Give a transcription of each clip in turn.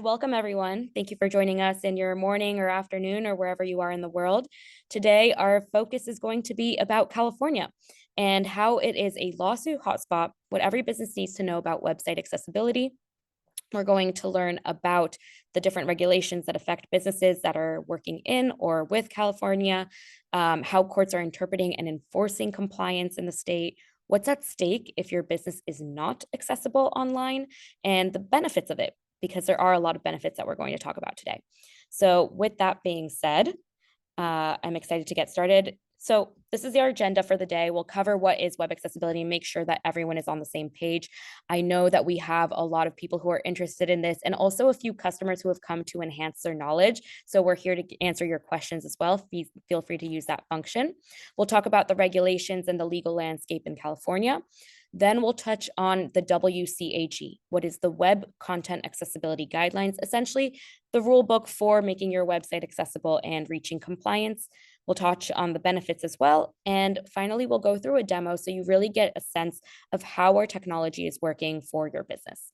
Welcome, everyone. Thank you for joining us in your morning or afternoon or wherever you are in the world. Today, our focus is going to be about California and how it is a lawsuit hotspot, what every business needs to know about website accessibility. We're going to learn about the different regulations that affect businesses that are working in or with California, how courts are interpreting and enforcing compliance in the state, what's at stake if your business is not accessible online, and the benefits of it, because there are a lot of benefits that we're going to talk about today. So, with that being said, I'm excited to get started. So this is our agenda for the day. We'll cover what is web accessibility and make sure that everyone is on the same page. I know that we have a lot of people who are interested in this and also a few customers who have come to enhance their knowledge. So we're here to answer your questions as well. Feel free to use that function. We'll talk about the regulations and the legal landscape in California. Then we'll touch on the WCAG, what is the Web Content Accessibility Guidelines, essentially the rule book for making your website accessible and reaching compliance. We'll touch on the benefits as well. And finally, we'll go through a demo so you really get a sense of how our technology is working for your business.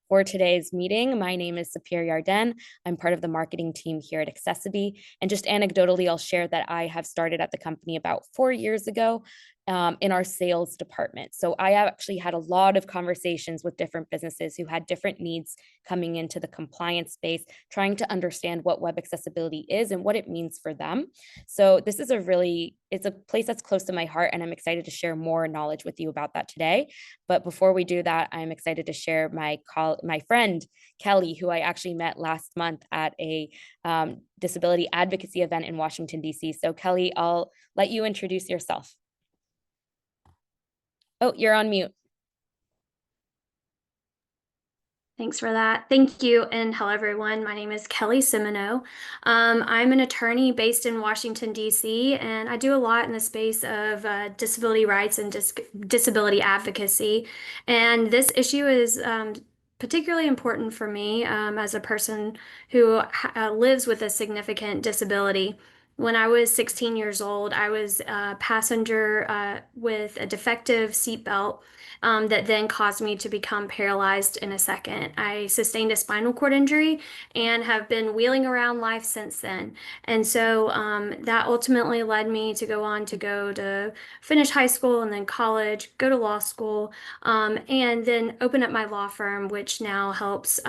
For today's meeting, my name is Sapir Yarden. I'm part of the marketing team here at Accessibility. And just anecdotally, I'll share that I have started at the company about 4 years ago in our sales department. So I actually had a lot of conversations with different businesses who had different needs coming into the compliance space, trying to understand what web accessibility is and what it means for them. So this is it's a place that's close to my heart, and I'm excited to share more knowledge with you about that today. But before we do that, I'm excited to share my friend Kelly, who I actually met last month at a disability advocacy event in Washington, D.C. So Kelly, I'll let you introduce yourself. Oh, you're on mute. Thanks for that. Thank you. And hello, everyone. My name is Kelly Simino. I'm an attorney based in Washington, D.C., and I do a lot in the space of disability rights and disability advocacy. And this issue is particularly important for me as a person who lives with a significant disability. When I was 16 years old, I was a passenger with a defective seatbelt that then caused me to become paralyzed in a second. I sustained a spinal cord injury and have been wheeling around life since then. And so that ultimately led me to go to finish high school and then college, go to law school, and then open up my law firm, which now helps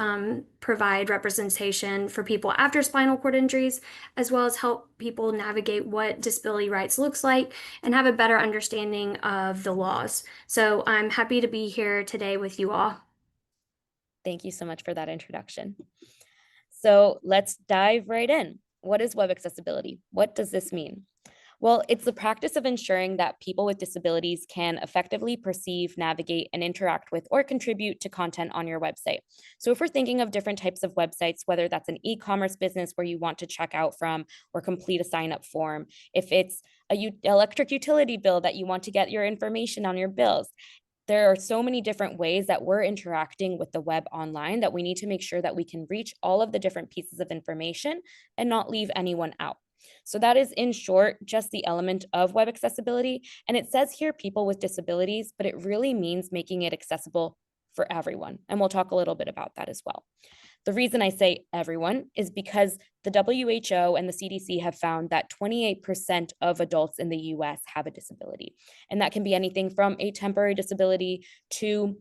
provide representation for people after spinal cord injuries, as well as help people navigate what disability rights looks like and have a better understanding of the laws. So I'm happy to be here today with you all. Thank you so much for that introduction. So let's dive right in. What is web accessibility? What does this mean? Well, it's the practice of ensuring that people with disabilities can effectively perceive, navigate, and interact with or contribute to content on your website. So, if we're thinking of different types of websites, whether that's an e-commerce business where you want to check out from or complete a sign-up form, if it's a electric utility bill that you want to get your information on your bills, there are so many different ways that we're interacting with the web online that we need to make sure that we can reach all of the different pieces of information and not leave anyone out. So that is, in short, just the element of web accessibility. And it says here people with disabilities, but it really means making it accessible for everyone. And we'll talk a little bit about that as well. The reason I say everyone is because the WHO and the CDC have found that 28% of adults in the US have a disability. And that can be anything from a temporary disability to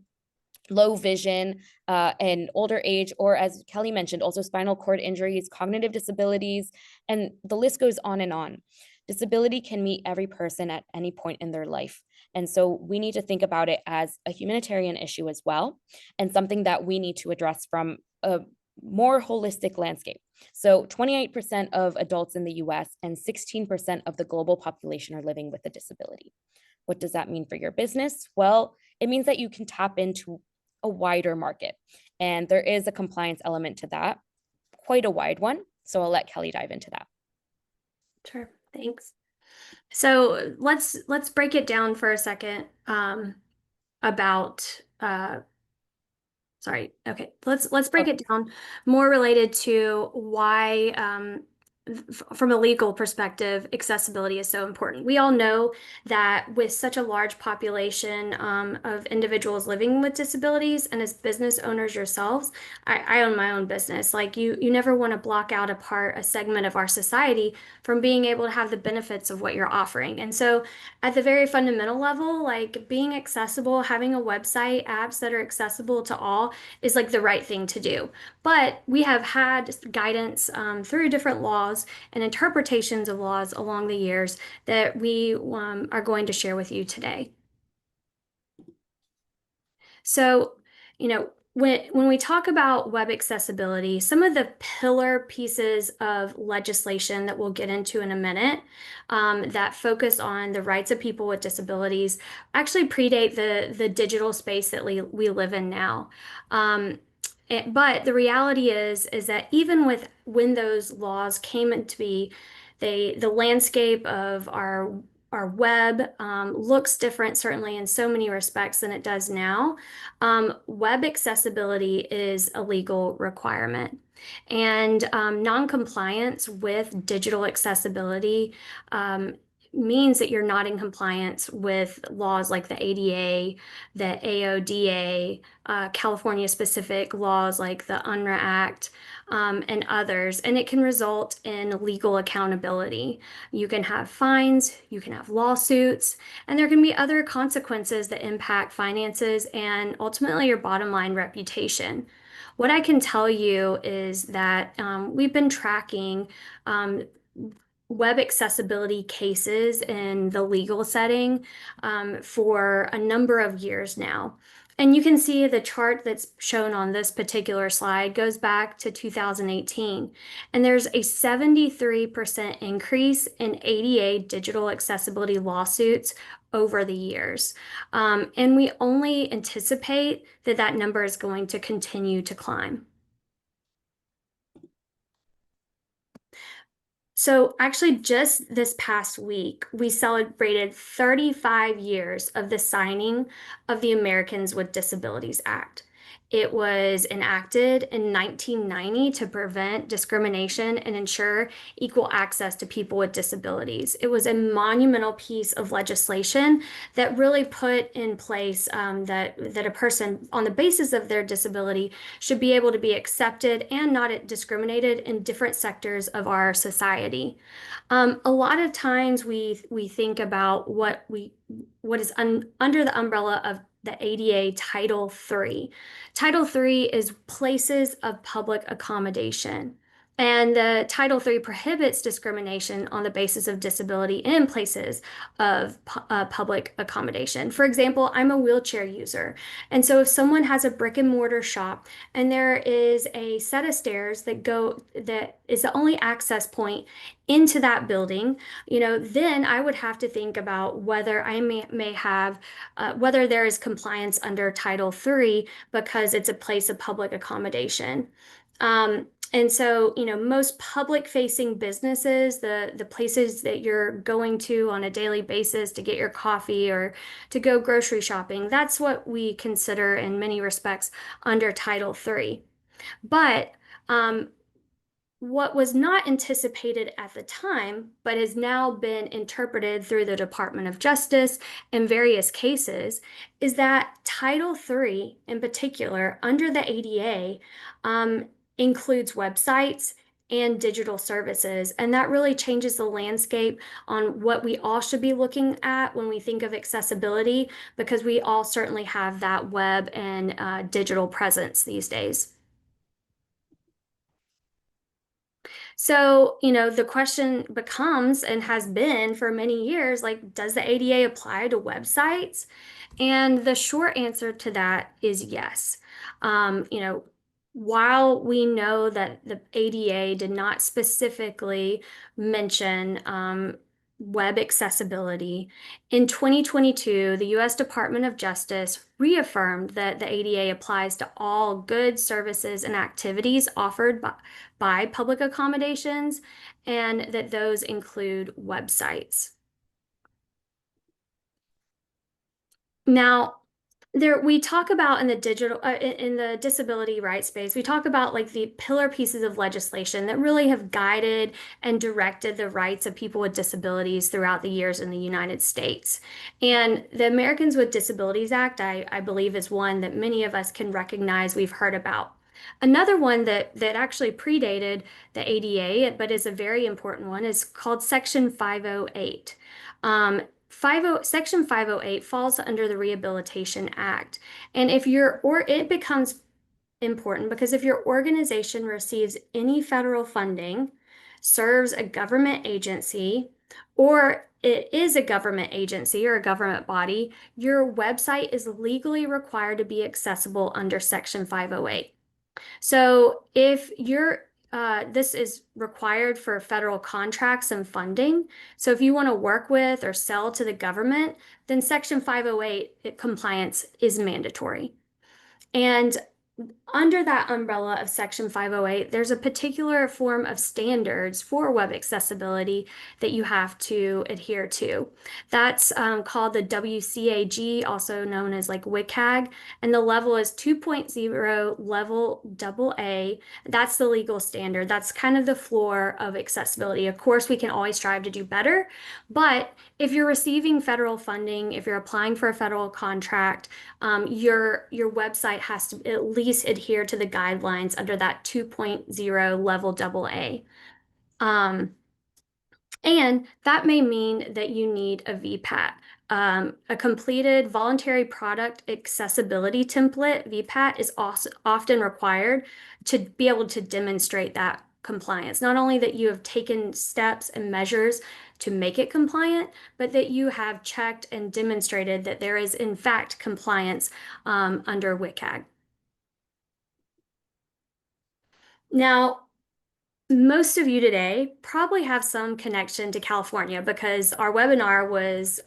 low vision, and older age, or as Kelly mentioned, also spinal cord injuries, cognitive disabilities, and the list goes on and on. Disability can meet every person at any point in their life. And so we need to think about it as a humanitarian issue as well, and something that we need to address from a more holistic landscape. So 28% of adults in the US and 16% of the global population are living with a disability. What does that mean for your business? Well, it means that you can tap into a wider market. And there is a compliance element to that, quite a wide one. So I'll let Kelly dive into that. Sure, thanks. So let's break it down for a second about sorry. Okay, let's break it down more related to why from a legal perspective, accessibility is so important. We all know that with such a large population of individuals living with disabilities, and as business owners yourselves, I own my own business. Like you never want to block out a segment of our society from being able to have the benefits of what you're offering. And so, at the very fundamental level, like being accessible, having a website, apps that are accessible to all is like the right thing to do. But we have had guidance through different laws and interpretations of laws along the years that we are going to share with you today. So, when we talk about web accessibility, some of the pillar pieces of legislation that we'll get into in a minute that focus on the rights of people with disabilities actually predate the digital space that we live in now. Um, but the reality is that even with when those laws came into be, the landscape of our web looks different, certainly in so many respects than it does now. Web accessibility is a legal requirement. And non-compliance with digital accessibility um, means that you're not in compliance with laws like the ADA, the AODA, California specific laws like the UNRRA Act, and others. And it can result in legal accountability. You can have fines, you can have lawsuits, and there can be other consequences that impact finances and ultimately your bottom line reputation. What I can tell you is that we've been tracking um, web accessibility cases in the legal setting for a number of years now. And you can see the chart that's shown on this particular slide goes back to 2018. And there's a 73% increase in ADA digital accessibility lawsuits over the years. And we only anticipate that that number is going to continue to climb. So, actually, just this past week, we celebrated 35 years of the signing of the Americans with Disabilities Act. It was enacted in 1990 to prevent discrimination and ensure equal access to people with disabilities. It was a monumental piece of legislation that really put in place that a person, on the basis of their disability, should be able to be accepted and not discriminated in different sectors of our society. A lot of times we think about what is under the umbrella of the ADA Title III. Title III is places of public accommodation. And the Title III prohibits discrimination on the basis of disability in places of public accommodation. For example, I'm a wheelchair user. And so if someone has a brick and mortar shop and there is a set of stairs that is the only access point into that building, then I would have to think about whether I may have whether there is compliance under Title III because it's a place of public accommodation. And so, most public-facing businesses, the places that you're going to on a daily basis to get your coffee or to go grocery shopping, that's what we consider in many respects under Title III. But what was not anticipated at the time, but has now been interpreted through the Department of Justice in various cases, is that Title III, in particular, under the ADA, includes websites and digital services. And that really changes the landscape on what we all should be looking at when we think of accessibility, because we all certainly have that web and digital presence these days. So, the question becomes and has been for many years, like, does the ADA apply to websites? And the short answer to that is yes. While we know that the ADA did not specifically mention web accessibility, in 2022, the US Department of Justice reaffirmed that the ADA applies to all goods, services, and activities offered by public accommodations, and that those include websites. Now, There, we talk about in the in the disability rights space, we talk about like the pillar pieces of legislation that really have guided and directed the rights of people with disabilities throughout the years in the United States. And the Americans with Disabilities Act, I believe, is one that many of us can recognize, we've heard about. Another one that actually predated the ADA, but is a very important one, is called Section 508. Um, Section 508 falls under the Rehabilitation Act. And if your or it becomes important because if your organization receives any federal funding, serves a government agency, or it is a government agency or a government body, your website is legally required to be accessible under Section 508. So if you're this is required for federal contracts and funding. So if you want to work with or sell to the government, then Section 508 compliance is mandatory. And under that umbrella of Section 508, there's a particular form of standards for web accessibility that you have to adhere to. That's called the WCAG, also known as like WCAG, and the level is 2.0 level AA. That's the legal standard. That's kind of the floor of accessibility. Of course, we can always strive to do better, but if you're receiving federal funding, if you're applying for a federal contract, your website has to at least adhere to the guidelines under that 2.0 level AA. Um, and that may mean that you need a VPAT, a completed voluntary product accessibility template. VPAT is also often required to be able to demonstrate that compliance. Not only that you have taken steps and measures to make it compliant, but that you have checked and demonstrated that there is in fact compliance under WCAG. Now, most of you today probably have some connection to California because our webinar was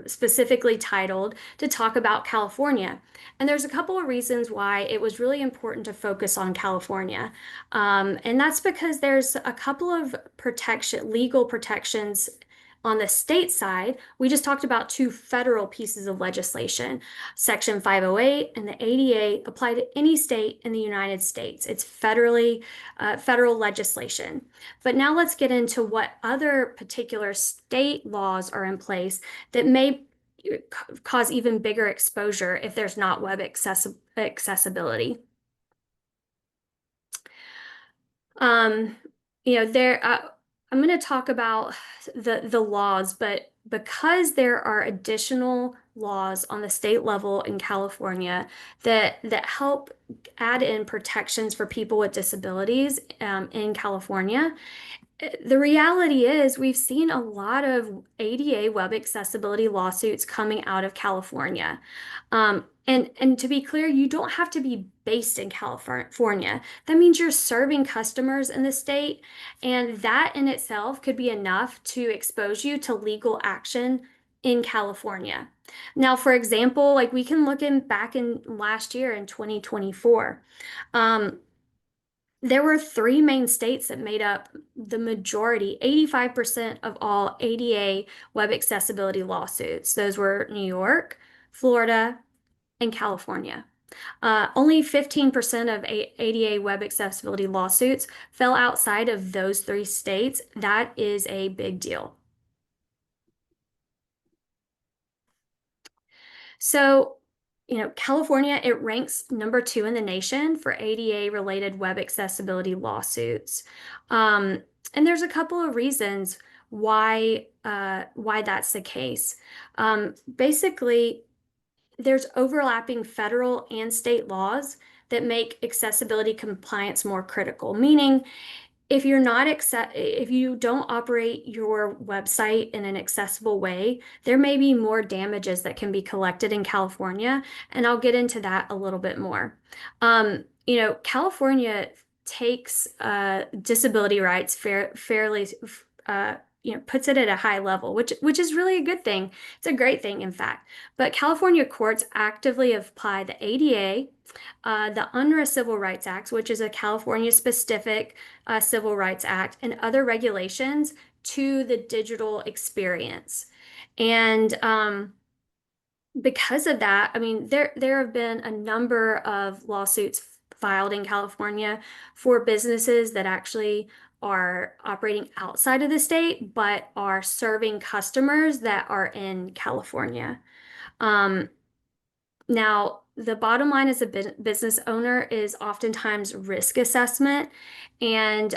specifically titled to talk about California. And there's a couple of reasons why it was really important to focus on California. And that's because there's a couple of legal protections on the state side. We just talked about two federal pieces of legislation. Section 508 and the ADA apply to any state in the United States. It's federal legislation. But now let's get into what other particular state laws are in place that may cause even bigger exposure if there's not web accessibility. Um, I'm going to talk about the laws, but because there are additional laws on the state level in California that help add in protections for people with disabilities in California, the reality is we've seen a lot of ADA web accessibility lawsuits coming out of California. And to be clear, you don't have to be based in California. That means you're serving customers in the state, and that in itself could be enough to expose you to legal action in California. Now, for example, like we can look in back in last year in 2024. There were three main states that made up the majority, 85% of all ADA web accessibility lawsuits. Those were New York, Florida, and California. Only 15% of ADA web accessibility lawsuits fell outside of those three states. That is a big deal. So, California, it ranks number 2 in the nation for ADA related web accessibility lawsuits. And there's a couple of reasons why that's the case. Basically, there's overlapping federal and state laws that make accessibility compliance more critical, meaning if you don't operate your website in an accessible way, there may be more damages that can be collected in California, and I'll get into that a little bit more. California takes disability rights fairly, puts it at a high level, which is really a good thing. It's a great thing, in fact. But California courts actively apply the ADA, the UNRRA Civil Rights Act, which is a California specific Civil Rights Act, and other regulations to the digital experience. And because of that, I mean, there have been a number of lawsuits filed in California for businesses that actually are operating outside of the state, but are serving customers that are in California. Um, Now, the bottom line as a business owner is oftentimes risk assessment, and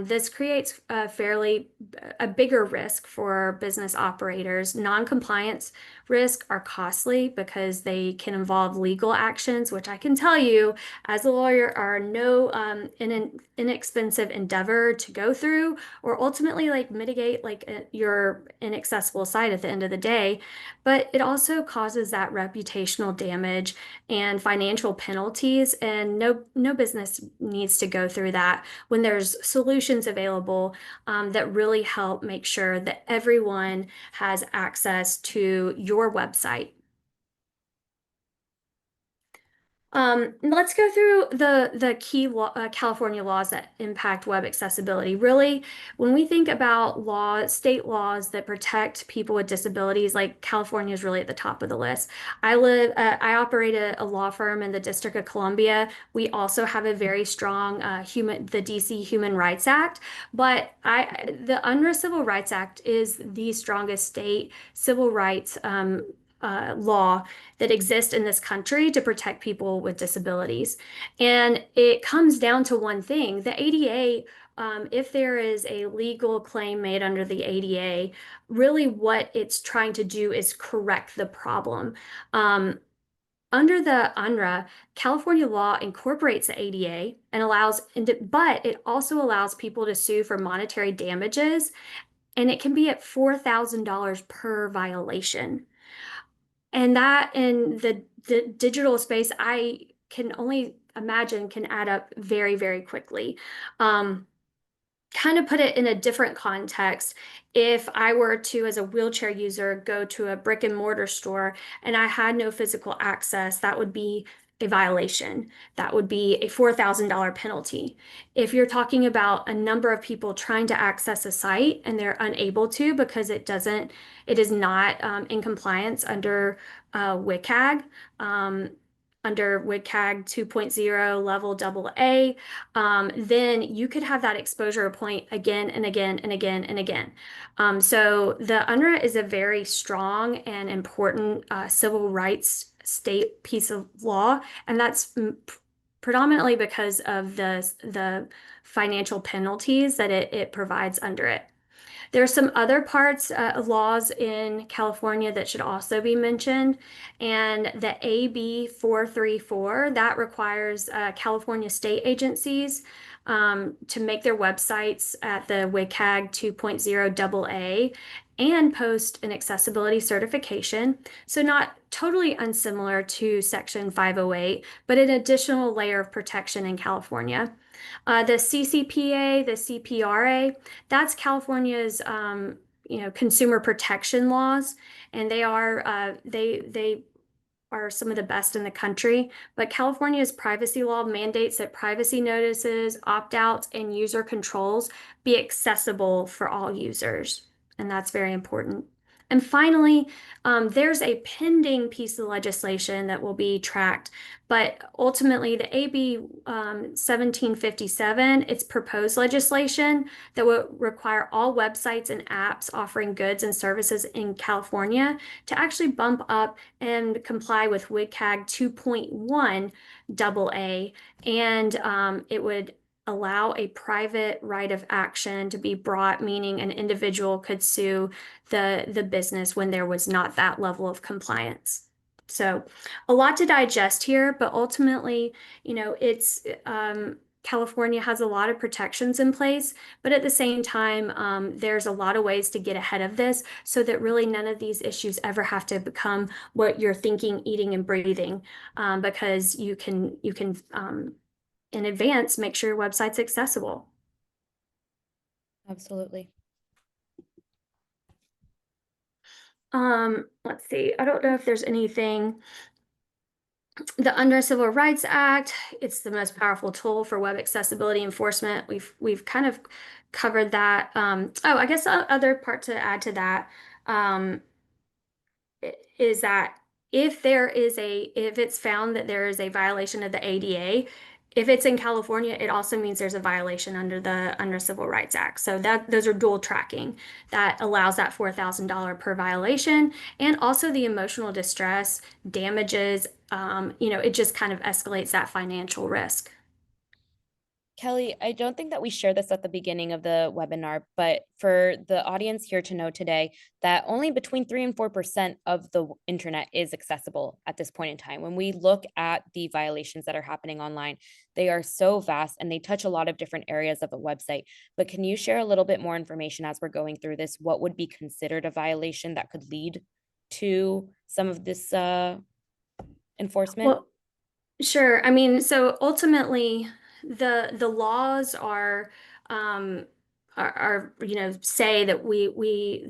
this creates a bigger risk for business operators. Non-compliance risk are costly because they can involve legal actions, which I can tell you as a lawyer are no inexpensive endeavor to go through, or ultimately like mitigate like your inaccessible site at the end of the day. But it also causes that reputational damage and financial penalties, and no business needs to go through that when there's solutions available that really help make sure that everyone has access to your website. Let's go through the key California laws that impact web accessibility. Really, when we think about state laws that protect people with disabilities, like California is really at the top of the list. I operate a law firm in the District of Columbia. We also have a very strong the DC Human Rights Act, but the UNRRA Civil Rights Act is the strongest state civil rights law that exist in this country to protect people with disabilities. And it comes down to one thing, the ADA. If there is a legal claim made under the ADA, really what it's trying to do is correct the problem. Um, Under the UNRRA, California law incorporates the ADA and but it also allows people to sue for monetary damages, and it can be at $4,000 per violation. And that in the digital space, I can only imagine can add up very, very quickly. Um, Kind of put it in a different context, if I were to, as a wheelchair user, go to a brick and mortar store and I had no physical access, that would be a violation. That would be a $4,000 penalty. If you're talking about a number of people trying to access a site and they're unable to because it is not in compliance under WCAG, under WCAG 2.0 level AA, then you could have that exposure point again and again and again and again. So the UNRRA is a very strong and important civil rights state piece of law, and that's predominantly because of the financial penalties that it provides under it. There are some other parts of laws in California that should also be mentioned. And the AB 434, that requires California state agencies to make their websites at the WCAG 2.0 AA and post an accessibility certification. So not totally unsimilar to Section 508, but an additional layer of protection in California. The CCPA, the CPRA, that's California's consumer protection laws, and they are some of the best in the country. But California's privacy law mandates that privacy notices, opt-outs, and user controls be accessible for all users, and that's very important. And finally, there's a pending piece of legislation that will be tracked, but ultimately the AB 1757, it's proposed legislation that will require all websites and apps offering goods and services in California to actually bump up and comply with WCAG 2.1 AA, and it would allow a private right of action to be brought, meaning an individual could sue the business when there was not that level of compliance. So a lot to digest here, but ultimately, it's California has a lot of protections in place, but at the same time, there's a lot of ways to get ahead of this so that really none of these issues ever have to become what you're thinking, eating, and breathing, because you can in advance make sure your website's accessible. Absolutely. Let's see. I don't know if there's anything. The Under Civil Rights Act, it's the most powerful tool for web accessibility enforcement. We've kind of covered that. I guess other part to add to that um, is that if it's found that there is a violation of the ADA, if it's in California, it also means there's a violation under Civil Rights Act. So that those are dual tracking that allows that $4,000 per violation, and also the emotional distress damages. It just kind of escalates that financial risk. Kelly, I don't think that we shared this at the beginning of the webinar, but for the audience here to know today that only between 3 and 4% of the internet is accessible at this point in time. When we look at the violations that are happening online, they are so vast and they touch a lot of different areas of a website. But can you share a little bit more information as we're going through this? What would be considered a violation that could lead to some of this enforcement? Well, sure. I mean, so ultimately, the laws um, say that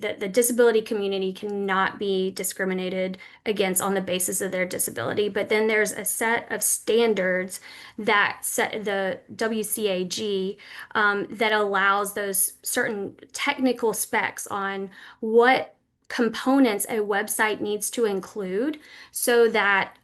that the disability community cannot be discriminated against on the basis of their disability. But then there's a set of standards that set the WCAG that allows those certain technical specs on what components a website needs to include so that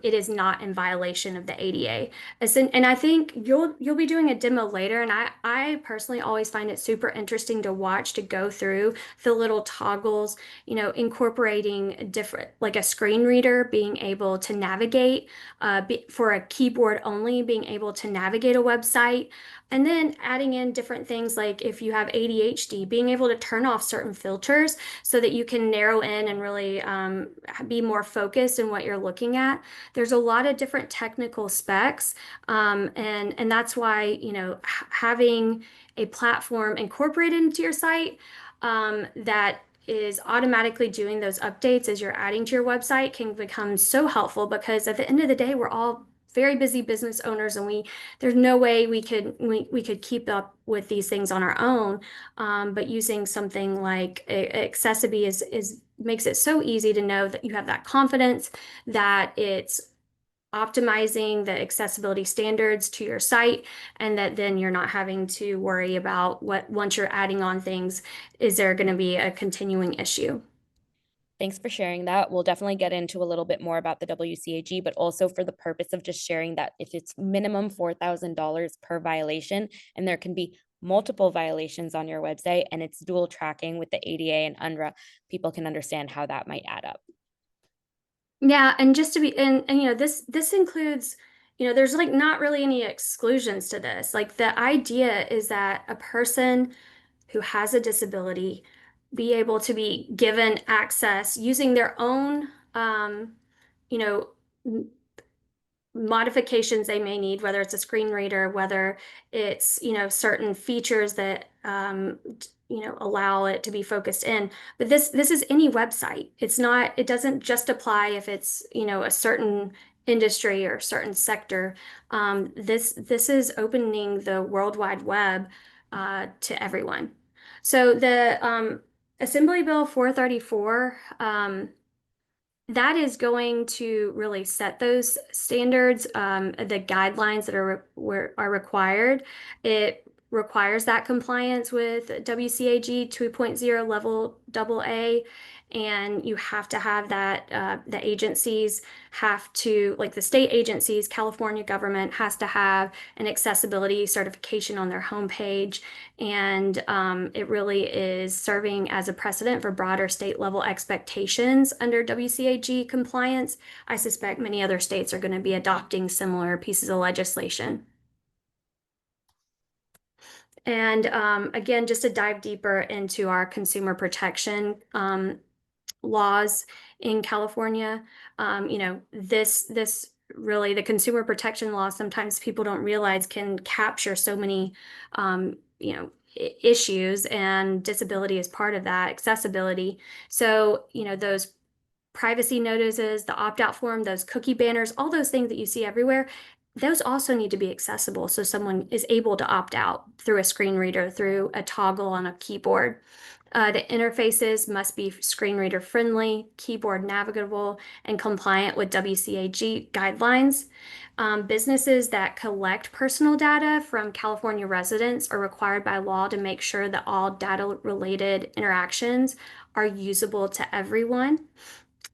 it is not in violation of the ADA. And I think you'll be doing a demo later, and I personally always find it super interesting to watch to go through the little toggles, incorporating different like a screen reader being able to navigate for a keyboard only being able to navigate a website. And then adding in different things like if you have ADHD, being able to turn off certain filters so that you can narrow in and really be more focused in what you're looking at. There's a lot of different technical specs, and that's why having a platform incorporated into your site that is automatically doing those updates as you're adding to your website can become so helpful because at the end of the day, we're all very busy business owners and there's no way we could keep up with these things on our own. But using something like Accessibility is makes it so easy to know that you have that confidence that it's optimizing the accessibility standards to your site, and that then you're not having to worry about what once you're adding on things, is there going to be a continuing issue? Thanks for sharing that. We'll definitely get into a little bit more about the WCAG, but also for the purpose of just sharing that if it's minimum $4,000 per violation, and there can be multiple violations on your website, and it's dual tracking with the ADA and UNRRA, people can understand how that might add up. Yeah, and just to be and this includes, there's like not really any exclusions to this. Like the idea is that a person who has a disability be able to be given access using their own you know modifications they may need, whether it's a screen reader, whether it's, certain features that, allow it to be focused in. But this is any website. It doesn't just apply if it's, a certain industry or certain sector. This is opening the World Wide Web, to everyone. So the, Assembly Bill 434, that is going to really set those standards, the guidelines that are required. It requires that compliance with WCAG 2.0 level AA, and you have to have that. The agencies have to, like the state agencies, California government has to have an accessibility certification on their homepage, and it really is serving as a precedent for broader state level expectations under WCAG compliance. I suspect many other states are going to be adopting similar pieces of legislation. And again, just to dive deeper into our consumer protection laws in California, this really the consumer protection law, sometimes people don't realize can capture so many issues, and disability is part of that, accessibility. So, those privacy notices, the opt-out form, those cookie banners, all those things that you see everywhere, those also need to be accessible so someone is able to opt out through a screen reader, through a toggle on a keyboard. The interfaces must be screen reader friendly, keyboard navigable, and compliant with WCAG guidelines. Businesses that collect personal data from California residents are required by law to make sure that all data related interactions are usable to everyone.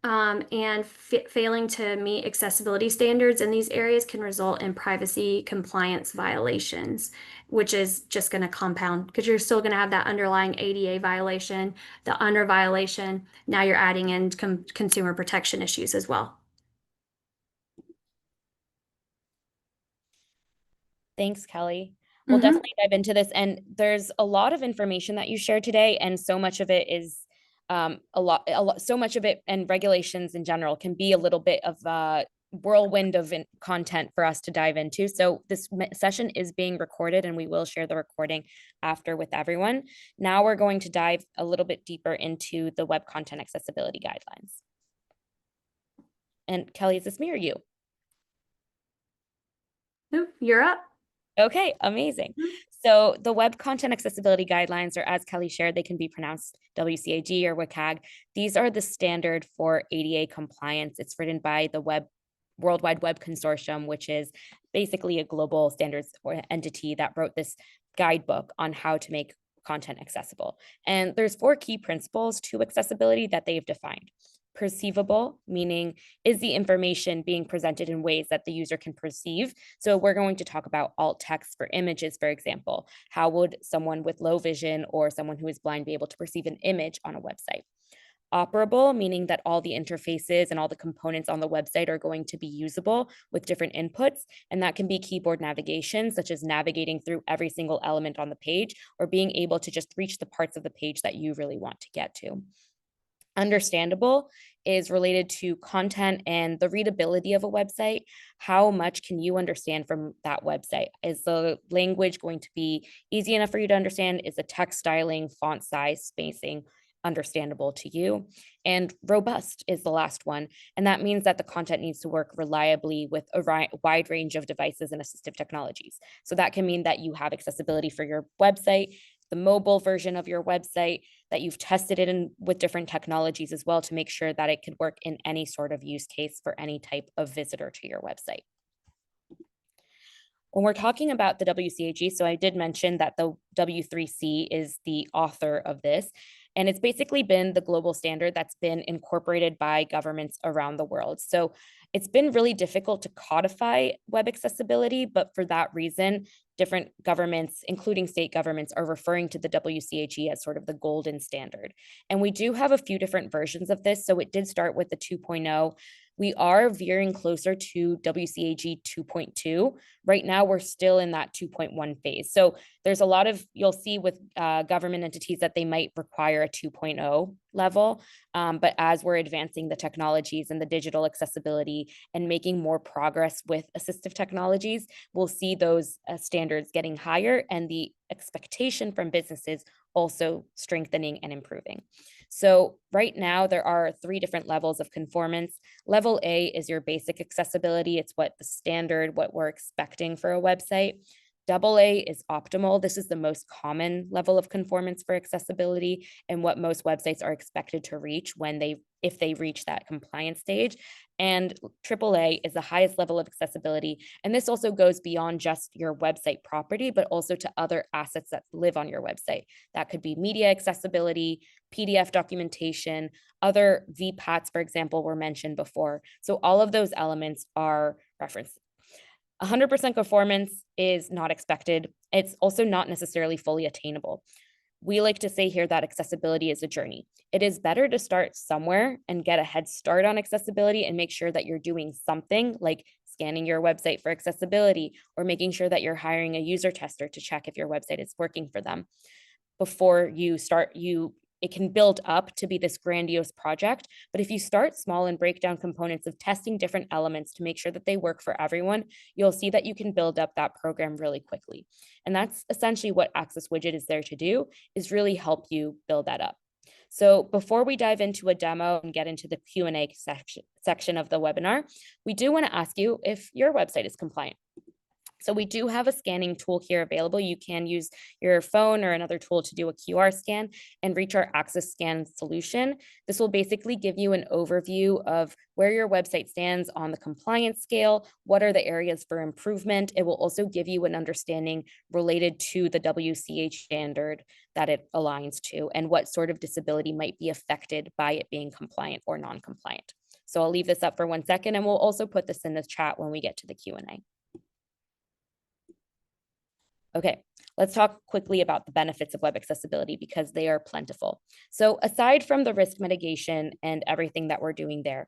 and failing to meet accessibility standards in these areas can result in privacy compliance violations, which is just going to compound because you're still going to have that underlying ADA violation, the under violation. Now you're adding in consumer protection issues as well. Thanks, Kelly. We'll Mm-hmm. definitely dive into this. And there's a lot of information that you shared today, and so much of it is so much of it and regulations in general can be a little bit of a whirlwind of content for us to dive into. So this session is being recorded, and we will share the recording after with everyone. Now we're going to dive a little bit deeper into the web content accessibility guidelines. And Kelly, is this me or you? Oop, you're up. Okay, amazing. So the Web Content Accessibility Guidelines, or as Kelly shared, they can be pronounced WCAG or WCAG. These are the standard for ADA compliance. It's written by the World Wide Web Consortium, which is basically a global standards or entity that wrote this guidebook on how to make content accessible. And there's 4 key principles to accessibility that they've defined. Perceivable, meaning is the information being presented in ways that the user can perceive? So we're going to talk about alt text for images, for example. How would someone with low vision or someone who is blind be able to perceive an image on a website? Operable, meaning that all the interfaces and all the components on the website are going to be usable with different inputs. And that can be keyboard navigation, such as navigating through every single element on the page or being able to just reach the parts of the page that you really want to get to. Understandable is related to content and the readability of a website. How much can you understand from that website? Is the language going to be easy enough for you to understand? Is the text styling, font size, spacing understandable to you? And robust is the last one. And that means that the content needs to work reliably with a wide range of devices and assistive technologies. So that can mean that you have accessibility for your website, the mobile version of your website, that you've tested it in with different technologies as well to make sure that it could work in any sort of use case for any type of visitor to your website. When we're talking about the WCAG, so I did mention that the W3C is the author of this, and it's basically been the global standard that's been incorporated by governments around the world. So it's been really difficult to codify web accessibility, but for that reason, different governments, including state governments, are referring to the WCAG as sort of the golden standard. And we do have a few different versions of this. So it did start with the 2.0. We are veering closer to WCAG 2.2. Right now, we're still in that 2.1 phase. So there's a lot of, you'll see with government entities that they might require a 2.0 level. But as we're advancing the technologies and the digital accessibility and making more progress with assistive technologies, we'll see those standards getting higher and the expectation from businesses also strengthening and improving. So right now there are 3 different levels of conformance. Level A is your basic accessibility. It's what the standard, what we're expecting for a website. Double A is optimal. This is the most common level of conformance for accessibility and what most websites are expected to reach if they reach that compliance stage. And AAA is the highest level of accessibility. And this also goes beyond just your website property, but also to other assets that live on your website. That could be media accessibility, PDF documentation, other VPATs, for example, were mentioned before. So all of those elements are referenced. 100% conformance is not expected. It's also not necessarily fully attainable. We like to say here that accessibility is a journey. It is better to start somewhere and get a head start on accessibility and make sure that you're doing something like scanning your website for accessibility or making sure that you're hiring a user tester to check if your website is working for them. Before you start, it can build up to be this grandiose project. But if you start small and break down components of testing different elements to make sure that they work for everyone, you'll see that you can build up that program really quickly. And that's essentially what Access Widget is there to do, is really help you build that up. So before we dive into a demo and get into the Q&A section of the webinar, we do want to ask you if your website is compliant. So we do have a scanning tool here available. You can use your phone or another tool to do a QR scan and reach our Access Scan solution. This will basically give you an overview of where your website stands on the compliance scale, what are the areas for improvement. It will also give you an understanding related to the WCH standard that it aligns to and what sort of disability might be affected by it being compliant or non-compliant. So I'll leave this up for 1 second, and we'll also put this in the chat when we get to the Q&A. Okay, let's talk quickly about the benefits of web accessibility because they are plentiful. So aside from the risk mitigation and everything that we're doing there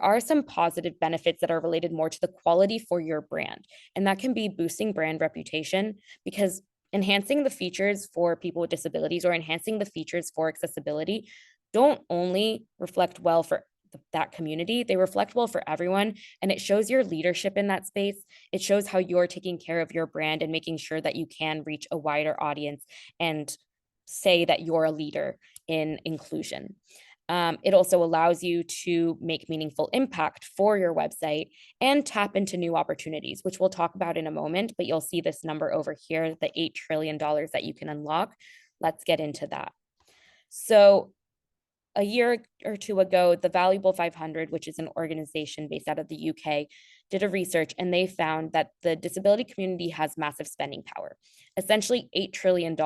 are some positive benefits that are related more to the quality for your brand. And that can be boosting brand reputation because enhancing the features for people with disabilities or enhancing the features for accessibility don't only reflect well for that community, they reflect well for everyone. And it shows your leadership in that space. It shows how you're taking care of your brand and making sure that you can reach a wider audience and say that you're a leader in inclusion. It also allows you to make meaningful impact for your website and tap into new opportunities, which we'll talk about in a moment, but you'll see this number over here, the $8 trillion that you can unlock. Let's get into that. So a year or two ago, the Valuable 500, which is an organization based out of the UK, did a research and they found that the disability community has massive spending power. Essentially, $8 trillion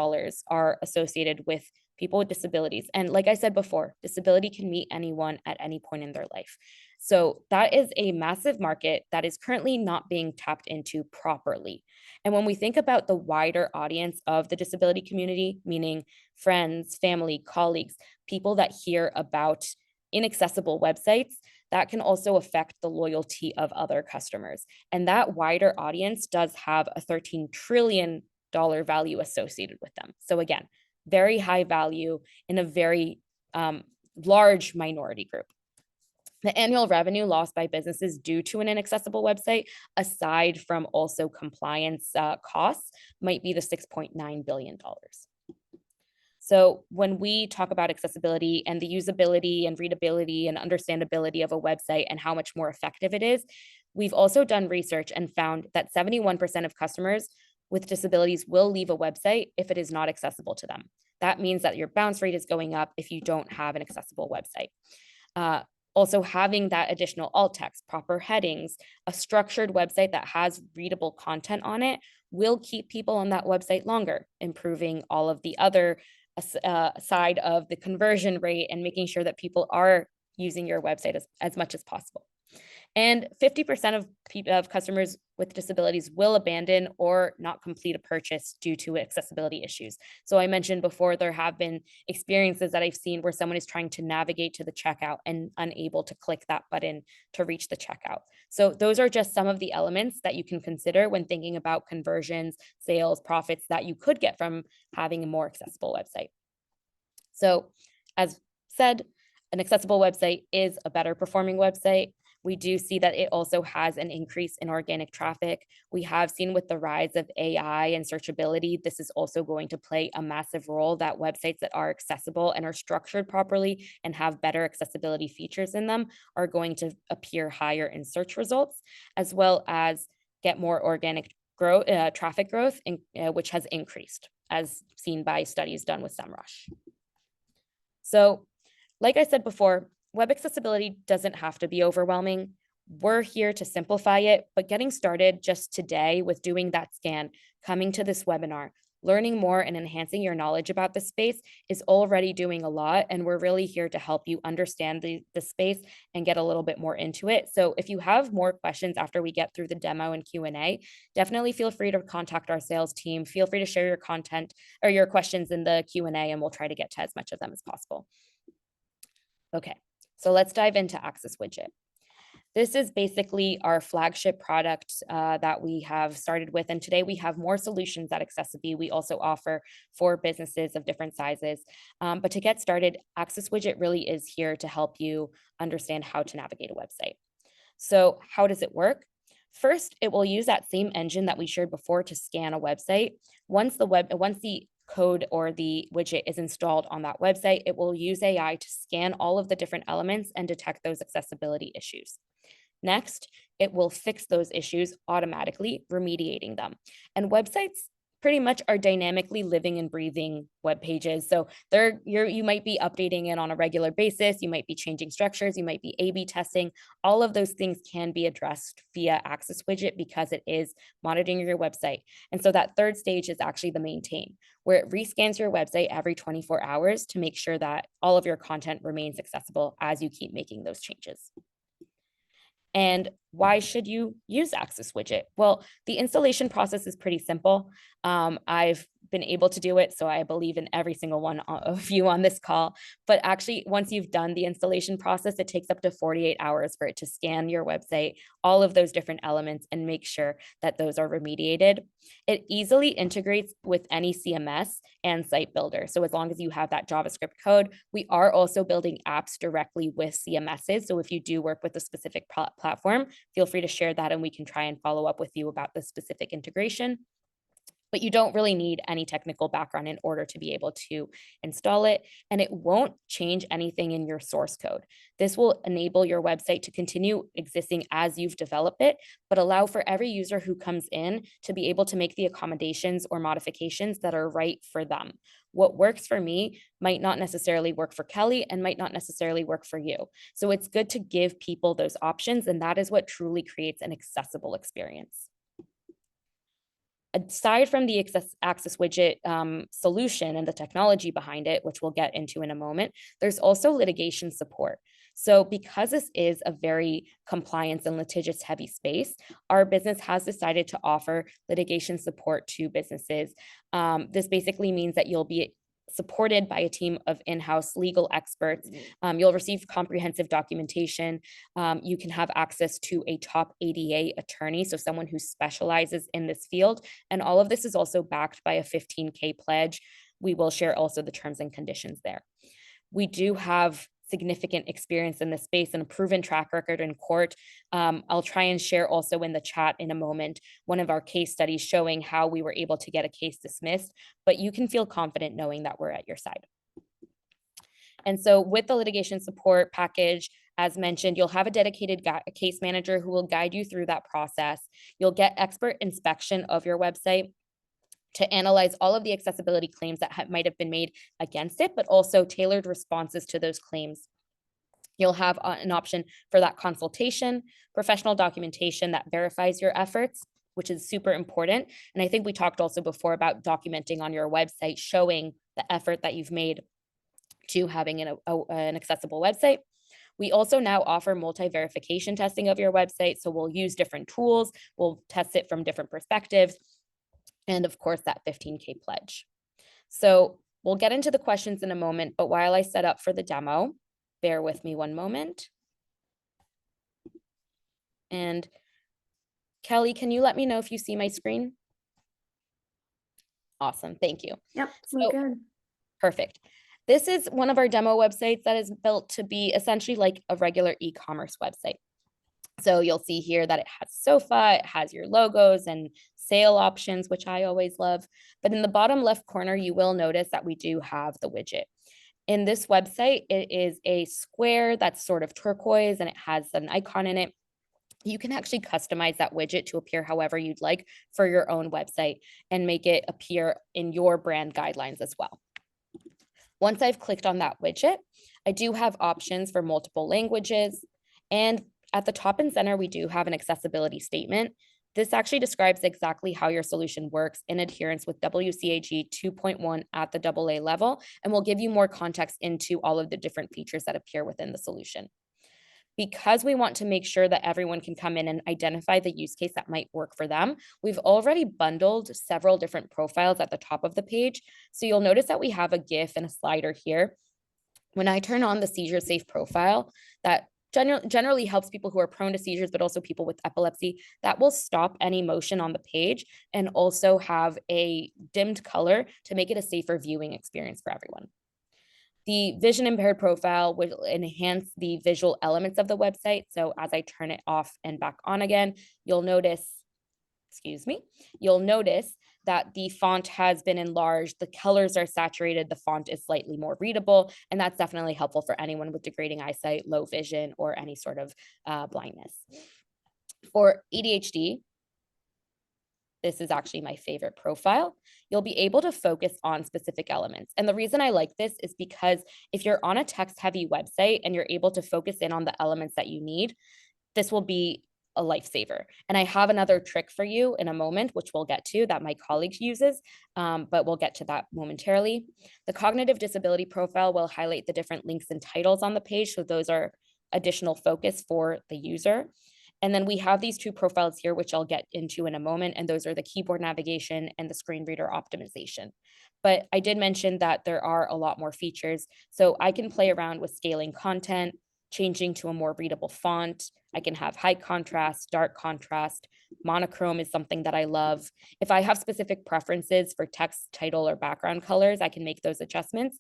are associated with people with disabilities. And like I said before, disability can meet anyone at any point in their life. So that is a massive market that is currently not being tapped into properly. And when we think about the wider audience of the disability community, meaning friends, family, colleagues, people that hear about inaccessible websites, that can also affect the loyalty of other customers. And that wider audience does have a $13 trillion value associated with them. So again, very high value in a very large minority group. The annual revenue lost by businesses due to an inaccessible website, aside from also compliance costs, might be the $6.9 billion. So when we talk about accessibility and the usability and readability and understandability of a website and how much more effective it is, we've also done research and found that 71% of customers with disabilities will leave a website if it is not accessible to them. That means that your bounce rate is going up if you don't have an accessible website. Also, having that additional alt text, proper headings, a structured website that has readable content on it will keep people on that website longer, improving all of the other side of the conversion rate and making sure that people are using your website as much as possible. And 50% of customers with disabilities will abandon or not complete a purchase due to accessibility issues. So I mentioned before, there have been experiences that I've seen where someone is trying to navigate to the checkout and unable to click that button to reach the checkout. So those are just some of the elements that you can consider when thinking about conversions, sales, profits that you could get from having a more accessible website. So as said, an accessible website is a better performing website. We do see that it also has an increase in organic traffic. We have seen with the rise of AI and searchability, this is also going to play a massive role, that websites that are accessible and are structured properly and have better accessibility features in them are going to appear higher in search results, as well as get more organic growth, traffic growth, which has increased, as seen by studies done with SEMrush. So, like I said before, web accessibility doesn't have to be overwhelming. We're here to simplify it, but getting started just today with doing that scan, coming to this webinar, learning more and enhancing your knowledge about the space is already doing a lot. And we're really here to help you understand the space and get a little bit more into it. So if you have more questions after we get through the demo and Q&A, definitely feel free to contact our sales team. Feel free to share your content or your questions in the Q&A, and we'll try to get to as much of them as possible. Okay. So let's dive into Access Widget. This is basically our flagship product that we have started with. And today we have more solutions at Accessibility. We also offer for businesses of different sizes. But to get started, Access Widget really is here to help you understand how to navigate a website. So how does it work? First, it will use that same engine that we shared before to scan a website. Once the code or the widget is installed on that website, it will use AI to scan all of the different elements and detect those accessibility issues. Next, it will fix those issues automatically, remediating them. And websites pretty much are dynamically living and breathing web pages. So you might be updating it on a regular basis. You might be changing structures. You might be A/B testing. All of those things can be addressed via Access Widget because it is monitoring your website. And so that third stage is actually the maintain, where it rescans your website every 24 hours to make sure that all of your content remains accessible as you keep making those changes. And why should you use Access Widget? Well, the installation process is pretty simple. I've been able to do it, so I believe in every single one of you on this call. But actually, once you've done the installation process, it takes up to 48 hours for it to scan your website, all of those different elements, and make sure that those are remediated. It easily integrates with any CMS and site builder. So as long as you have that JavaScript code, we are also building apps directly with CMSs. So if you do work with a specific platform, feel free to share that and we can try and follow up with you about the specific integration. But you don't really need any technical background in order to be able to install it, and it won't change anything in your source code. This will enable your website to continue existing as you've developed it, but allow for every user who comes in to be able to make the accommodations or modifications that are right for them. What works for me might not necessarily work for Kelly and might not necessarily work for you. So it's good to give people those options, and that is what truly creates an accessible experience. Aside from the Access Widget solution and the technology behind it, which we'll get into in a moment, there's also litigation support. So because this is a very compliance and litigious heavy space, our business has decided to offer litigation support to businesses. This basically means that you'll be supported by a team of in-house legal experts. You'll receive comprehensive documentation. You can have access to a top ADA attorney, so someone who specializes in this field. And all of this is also backed by a 15K pledge. We will share also the terms and conditions there. We do have significant experience in this space and a proven track record in court. I'll try and share also in the chat in a moment one of our case studies showing how we were able to get a case dismissed, but you can feel confident knowing that we're at your side. And so with the litigation support package, as mentioned, you'll have a dedicated case manager who will guide you through that process. You'll get expert inspection of your website to analyze all of the accessibility claims that might have been made against it, but also tailored responses to those claims. You'll have an option for that consultation, professional documentation that verifies your efforts, which is super important. And I think we talked also before about documenting on your website, showing the effort that you've made to having an accessible website. We also now offer multi-verification testing of your website. So we'll use different tools, we'll test it from different perspectives, and of course, that 15K pledge. So we'll get into the questions in a moment, but while I set up for the demo, bear with me one moment. And Kelly, can you let me know if you see my screen? Awesome, thank you. Yep, we're good. Perfect. This is one of our demo websites that is built to be essentially like a regular e-commerce website. So you'll see here that it has sofa, it has your logos and sale options, which I always love. But in the bottom left corner, you will notice that we do have the widget. In this website, it is a square that's sort of turquoise and it has an icon in it. You can actually customize that widget to appear however you'd like for your own website and make it appear in your brand guidelines as well. Once I've clicked on that widget, I do have options for multiple languages, and at the top and center, we do have an accessibility statement. This actually describes exactly how your solution works in adherence with WCAG 2.1 at the AA level, and will give you more context into all of the different features that appear within the solution. Because we want to make sure that everyone can come in and identify the use case that might work for them, we've already bundled several different profiles at the top of the page. So you'll notice that we have a GIF and a slider here. When I turn on the seizure safe profile, that generally helps people who are prone to seizures, but also people with epilepsy, that will stop any motion on the page and also have a dimmed color to make it a safer viewing experience for everyone. The vision impaired profile will enhance the visual elements of the website. So as I turn it off and back on again, you'll notice that the font has been enlarged, the colors are saturated, the font is slightly more readable, and that's definitely helpful for anyone with degrading eyesight, low vision, or any sort of blindness. For ADHD, this is actually my favorite profile. You'll be able to focus on specific elements. And the reason I like this is because if you're on a text heavy website and you're able to focus in on the elements that you need, this will be a lifesaver. And I have another trick for you in a moment, which we'll get to that my colleague uses, but we'll get to that momentarily. The cognitive disability profile will highlight the different links and titles on the page. So those are additional focus for the user. And then we have these two profiles here, which I'll get into in a moment. And those are the keyboard navigation and the screen reader optimization. But I did mention that there are a lot more features. So I can play around with scaling content, changing to a more readable font. I can have high contrast, dark contrast. Monochrome is something that I love. If I have specific preferences for text, title, or background colors, I can make those adjustments.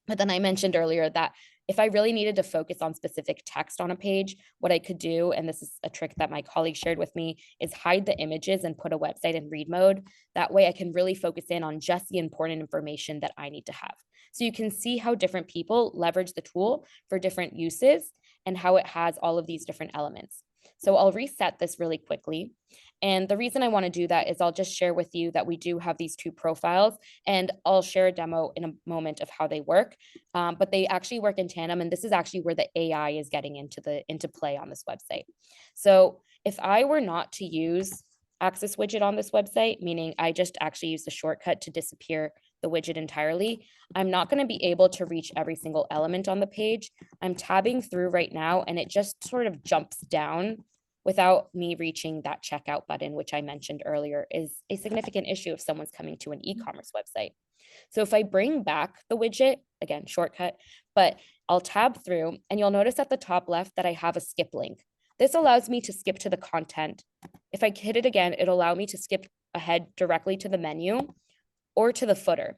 But then I mentioned earlier that if I really needed to focus on specific text on a page, what I could do, and this is a trick that my colleague shared with me, is hide the images and put a website in read mode. That way I can really focus in on just the important information that I need to have. So you can see how different people leverage the tool for different uses and how it has all of these different elements. So I'll reset this really quickly. And the reason I want to do that is I'll just share with you that we do have these two profiles, and I'll share a demo in a moment of how they work. But they actually work in tandem, and this is actually where the AI is getting into play on this website. So if I were not to use Access widget on this website, meaning I just actually use the shortcut to disappear the widget entirely, I'm not going to be able to reach every single element on the page. I'm tabbing through right now, and it just sort of jumps down without me reaching that checkout button, which I mentioned earlier is a significant issue if someone's coming to an e-commerce website. So if I bring back the widget, again, shortcut, but I'll tab through, and you'll notice at the top left that I have a skip link. This allows me to skip to the content. If I hit it again, it'll allow me to skip ahead directly to the menu or to the footer.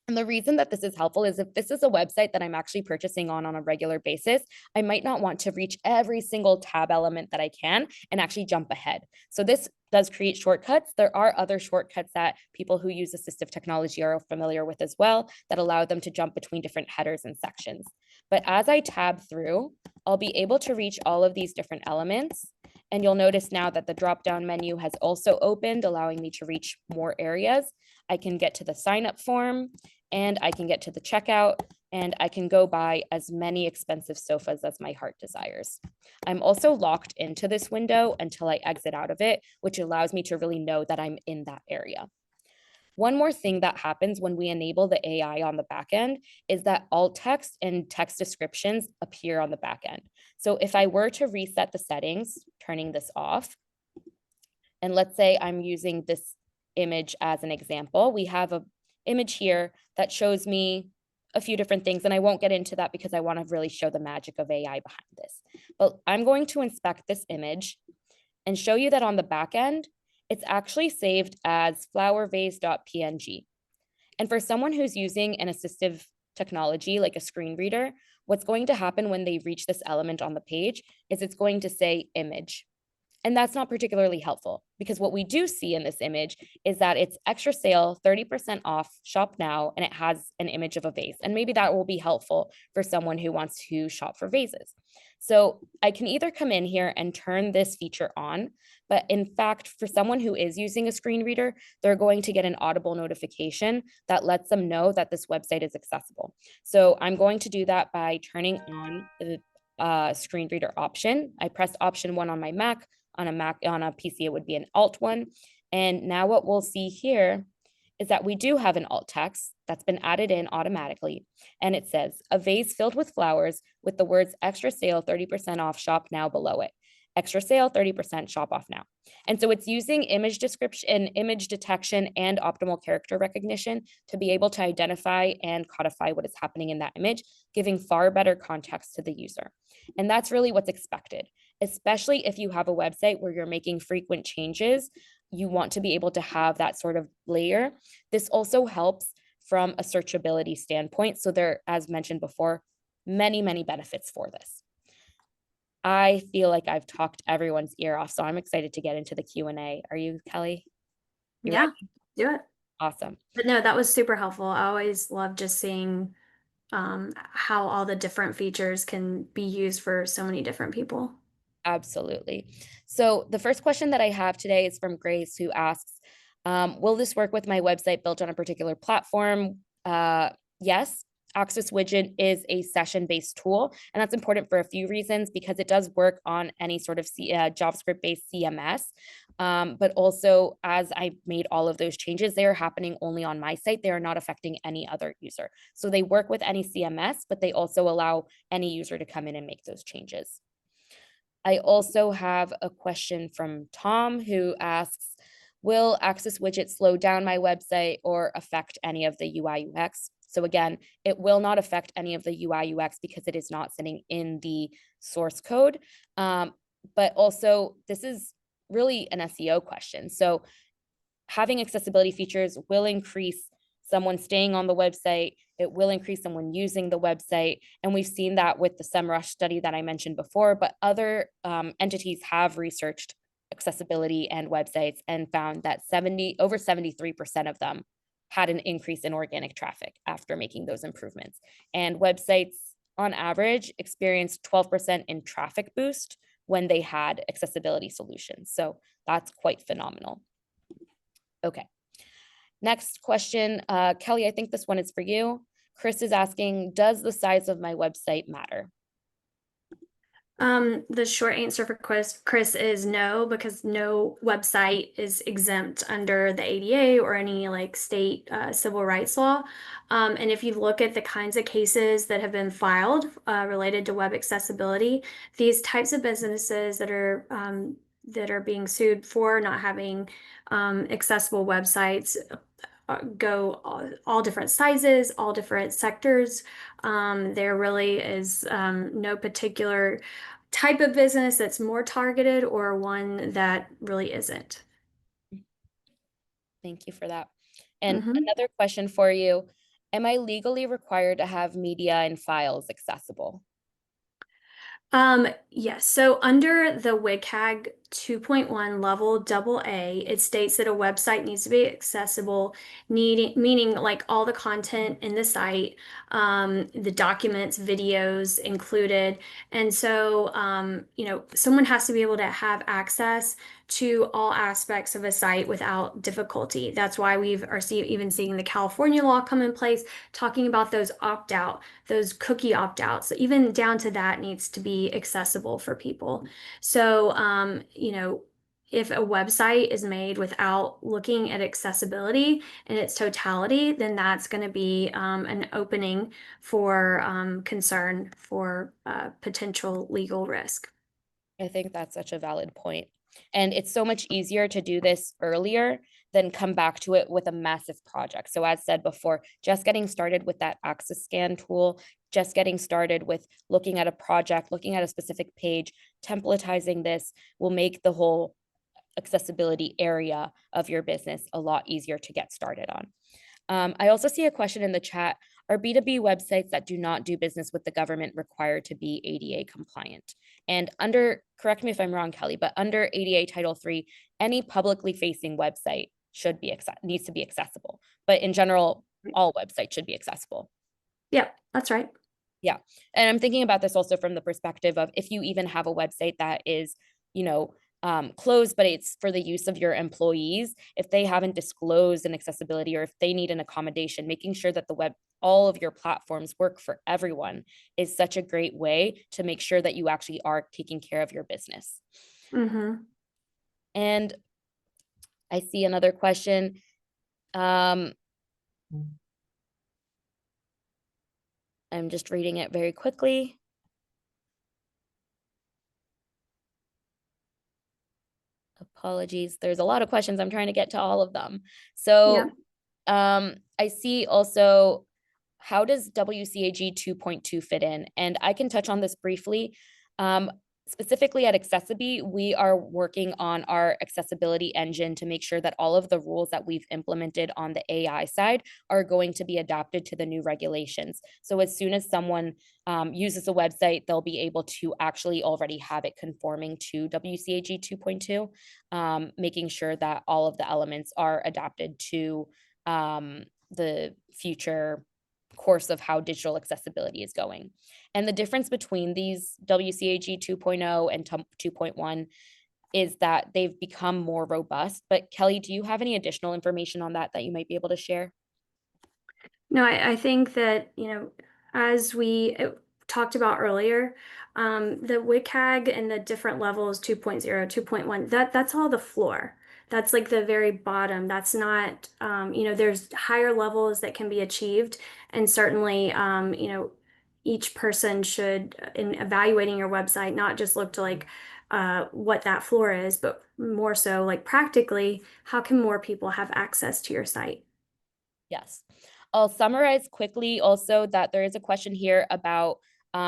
And the reason that this is helpful is if this is a website that I'm actually purchasing on a regular basis, I might not want to reach every single tab element that I can and actually jump ahead. So this does create shortcuts. There are other shortcuts that people who use assistive technology are familiar with as well that allow them to jump between different headers and sections. But as I tab through, I'll be able to reach all of these different elements. And you'll notice now that the drop-down menu has also opened, allowing me to reach more areas. I can get to the sign-up form, and I can get to the checkout, and I can go buy as many expensive sofas as my heart desires. I'm also locked into this window until I exit out of it, which allows me to really know that I'm in that area. One more thing that happens when we enable the AI on the back end is that alt text and text descriptions appear on the back end. So if I were to reset the settings, turning this off, and let's say I'm using this image as an example, we have an image here that shows me a few different things, and I won't get into that because I want to really show the magic of AI behind this. But I'm going to inspect this image and show you that on the back end, it's actually saved as flowervase.png. And for someone who's using an assistive technology like a screen reader, what's going to happen when they reach this element on the page is it's going to say image. And that's not particularly helpful because what we do see in this image is that it's extra sale, 30% off, shop now, and it has an image of a vase. And maybe that will be helpful for someone who wants to shop for vases. So I can either come in here and turn this feature on, but in fact, for someone who is using a screen reader, they're going to get an audible notification that lets them know that this website is accessible. So I'm going to do that by turning on the screen reader option. I pressed option 1 on my Mac. On a PC, it would be an alt 1. And now what we'll see here is that we do have an alt text that's been added in automatically. And it says, a vase filled with flowers with the words extra sale, 30% off, shop now below it. Extra sale, 30% shop off now. And so it's using image description, image detection, and optimal character recognition to be able to identify and codify what is happening in that image, giving far better context to the user. And that's really what's expected, especially if you have a website where you're making frequent changes. You want to be able to have that sort of layer. This also helps from a searchability standpoint. So there, as mentioned before, many, many benefits for this. I feel like I've talked everyone's ear off, so I'm excited to get into the Q&A. Are you, Kelly? You Yeah, ready? do it. Awesome. But no, that was super helpful. I always love just seeing how all the different features can be used for so many different people. Absolutely. So the first question that I have today is from Grace, who asks, will this work with my website built on a particular platform? Yes. Access Widget is a session-based tool, and that's important for a few reasons because it does work on any sort of JavaScript-based CMS. But also, as I made all of those changes, they are happening only on my site. They are not affecting any other user. So they work with any CMS, but they also allow any user to come in and make those changes. I also have a question from Tom who asks, will Access Widget slow down my website or affect any of the UI UX? So again, it will not affect any of the UI UX because it is not sitting in the source code. But also, this is really an SEO question. So having accessibility features will increase someone staying on the website. It will increase someone using the website. And we've seen that with the SEMrush study that I mentioned before, but other entities have researched accessibility and websites and found that over 73% of them had an increase in organic traffic after making those improvements. And websites on average experienced 12% in traffic boost when they had accessibility solutions. So that's quite phenomenal. Okay. Next question, Kelly, I think this one is for you. Chris is asking, does the size of my website matter? The short answer for Chris is no, because no website is exempt under the ADA or any like state civil rights law. And if you look at the kinds of cases that have been filed related to web accessibility, these types of businesses that are being sued for not having accessible websites go all different sizes, all different sectors. There really is no particular type of business that's more targeted or one that really isn't. Thank you for that. And Mhm. another question for you, am I legally required to have media and files accessible? Yes. So under the WCAG 2.1 level double A, it states that a website needs to be accessible, meaning like all the content in the site, the documents, videos included. And so, someone has to be able to have access to all aspects of a site without difficulty. That's why even seeing the California law come in place, talking about those opt-out, those cookie opt-outs, even down to that needs to be accessible for people. So, if a website is made without looking at accessibility in its totality, then that's going to be an opening for concern for potential legal risk. I think that's such a valid point. And it's so much easier to do this earlier than come back to it with a massive project. So as said before, just getting started with that access scan tool, just getting started with looking at a project, looking at a specific page, templatizing this will make the whole accessibility area of your business a lot easier to get started on. I also see a question in the chat. Are B2B websites that do not do business with the government required to be ADA compliant? And correct me if I'm wrong, Kelly, but under ADA Title III, any publicly facing website needs to be accessible. But in general, all websites should be accessible. Yep, that's right. Yeah. And I'm thinking about this also from the perspective of if you even have a website that is, closed, but it's for the use of your employees, if they haven't disclosed an accessibility or if they need an accommodation, making sure that all of your platforms work for everyone is such a great way to make sure that you actually are taking care of your business. Mm-hmm. And I see another question. I'm just reading it very quickly. Apologies. There's a lot of questions. I'm trying to get to all of them. Yeah. So I see also, how does WCAG 2.2 fit in? And I can touch on this briefly. Specifically at Accessibility, we are working on our accessibility engine to make sure that all of the rules that we've implemented on the AI side are going to be adapted to the new regulations. So as soon as someone uses a website, they'll be able to actually already have it conforming to WCAG 2.2, making sure that all of the elements are adapted to the future course of how digital accessibility is going. And the difference between these WCAG 2.0 and 2.1 is that they've become more robust. But Kelly, do you have any additional information on that that you might be able to share? No, I think that, as we talked about earlier, the WCAG and the different levels 2.0, 2.1, that's all the floor. That's like the very bottom. That's not, there's higher levels that can be achieved. And certainly, each person should, in evaluating your website, not just look to like what that floor is, but more so like practically, how can more people have access to your site? Yes. I'll summarize quickly also that there is a question here about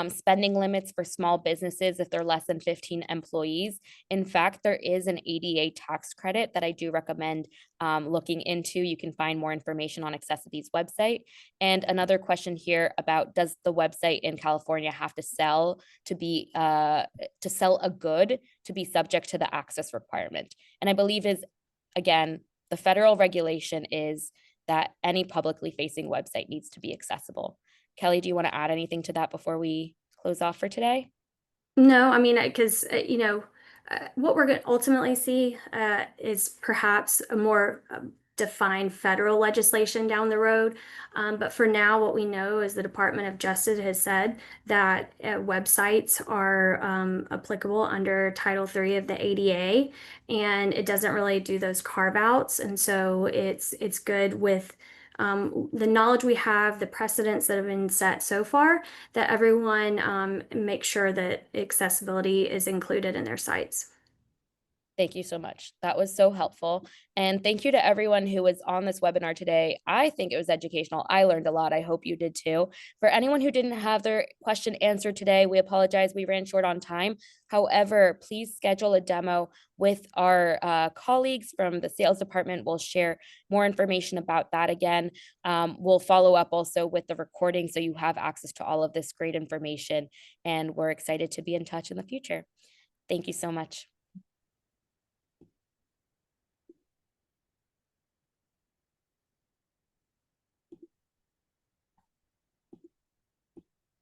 spending limits for small businesses if they're less than 15 employees. In fact, there is an ADA tax credit that I do recommend looking into. You can find more information on Accessity's website. And another question here about, does the website in California have to sell to sell a good to be subject to the access requirement? And I believe is, again, the federal regulation is that any publicly facing website needs to be accessible. Kelly, do you want to add anything to that before we close off for today? No, I mean, because what we're going to ultimately see is perhaps a more defined federal legislation down the road. But for now, what we know is the Department of Justice has said that websites are applicable under Title III of the ADA, and it doesn't really do those carve outs. And so it's good with the knowledge we have, the precedents that have been set so far, that everyone make sure that accessibility is included in their sites. Thank you so much. That was so helpful. And thank you to everyone who was on this webinar today. I think it was educational. I learned a lot. I hope you did too. For anyone who didn't have their question answered today, we apologize. We ran short on time. However, please schedule a demo with our colleagues from the sales department. We'll share more information about that again. We'll follow up also with the recording so you have access to all of this great information. And we're excited to be in touch in the future. Thank you so much.